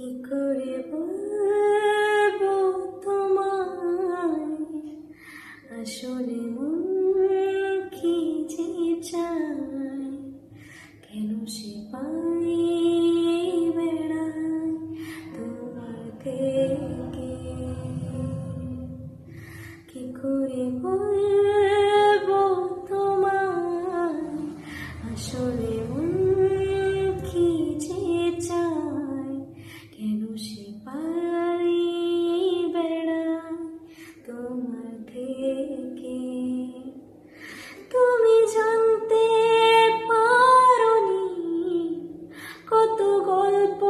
কি করে বলবো তোমায় আসলে মন কি যে চায়, কেন সে পাই বেড়ায় তোমার থেকে। কি করে বলবো তোমায় আসলে মন কি যে চায়, কেন সে পাই বেড়ায় তোমার থেকে। তুমি জানতে পারোনি কত গল্প